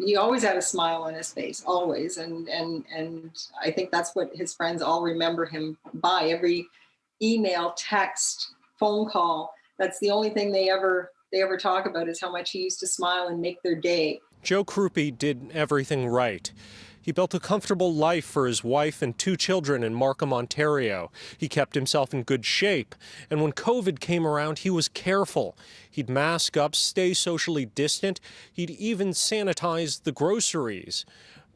he always had a smile on his face, always. And I think that's what his friends all remember him by. Every email, text, phone call, that's the only thing they ever talk about is how much he used to smile and make their day. Joe Crupi did everything right. He built a comfortable life for his wife and 2 children in Markham, Ontario. He kept himself in good shape. And when COVID came around, he was careful. He'd mask up, stay socially distant. He'd even sanitize the groceries.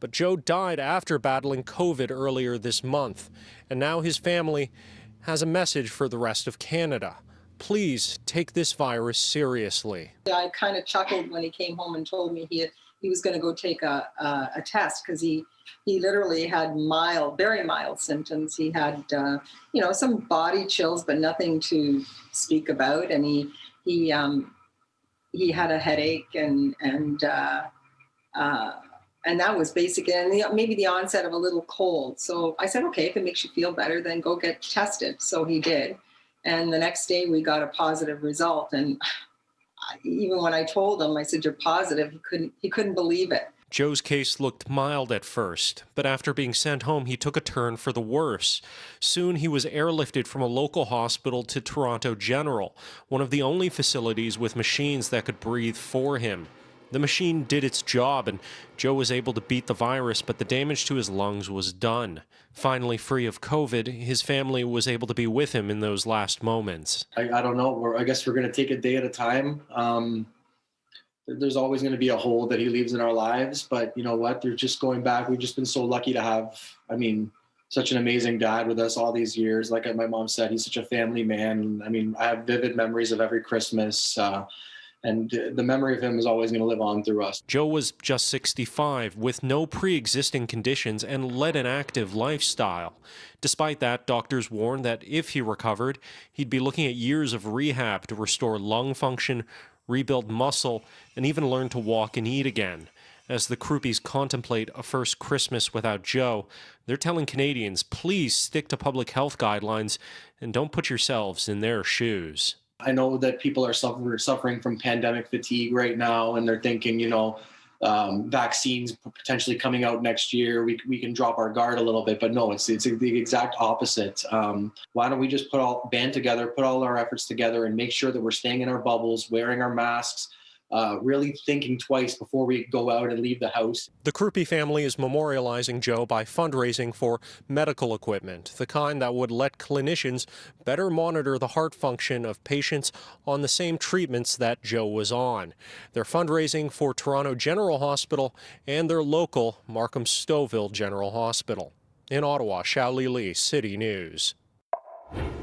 But Joe died after battling COVID earlier this month. And now his family has a message for the rest of Canada. Please take this virus seriously. I kind of chuckled when he came home and told me he was going to go take a test, because he literally had very mild symptoms. He had some body chills, but nothing to speak about. And he had a headache and that was basically, and maybe the onset of a little cold. So I said, okay, if it makes you feel better, then go get tested. So he did. And the next day we got a positive result. And even when I told him, I said, "You're positive," he couldn't believe it. Joe's case looked mild at first, but after being sent home, he took a turn for the worse. Soon he was airlifted from a local hospital to Toronto General, one of the only facilities with machines that could breathe for him. The machine did its job, and Joe was able to beat the virus, but the damage to his lungs was done. Finally free of COVID, his family was able to be with him in those last moments. I don't know. I guess we're going to take a day at a time. There's always going to be a hole that he leaves in our lives, but you know what? They're just going back. We've just been so lucky to have, such an amazing dad with us all these years. Like my mom said, he's such a family man. I have vivid memories of every Christmas. And the memory of him is always going to live on through us. Joe was just 65 with no pre-existing conditions and led an active lifestyle. Despite that, doctors warned that if he recovered, he'd be looking at years of rehab to restore lung function, rebuild muscle, and even learn to walk and eat again. As the Crupis contemplate a first Christmas without Joe, they're telling Canadians, please stick to public health guidelines and don't put yourselves in their shoes. I know that people are suffering from pandemic fatigue right now, and they're thinking, vaccines potentially coming out next year, we can drop our guard a little bit. But no, it's the exact opposite. Why don't we just band together, put all our efforts together, and make sure that we're staying in our bubbles, wearing our masks, really thinking twice before we go out and leave the house. The Crupi family is memorializing Joe by fundraising for medical equipment, the kind that would let clinicians better monitor the heart function of patients on the same treatments that Joe was on. They're fundraising for Toronto General Hospital and their local Markham Stouffville General Hospital. In Ottawa, Xiaoli Li, City News.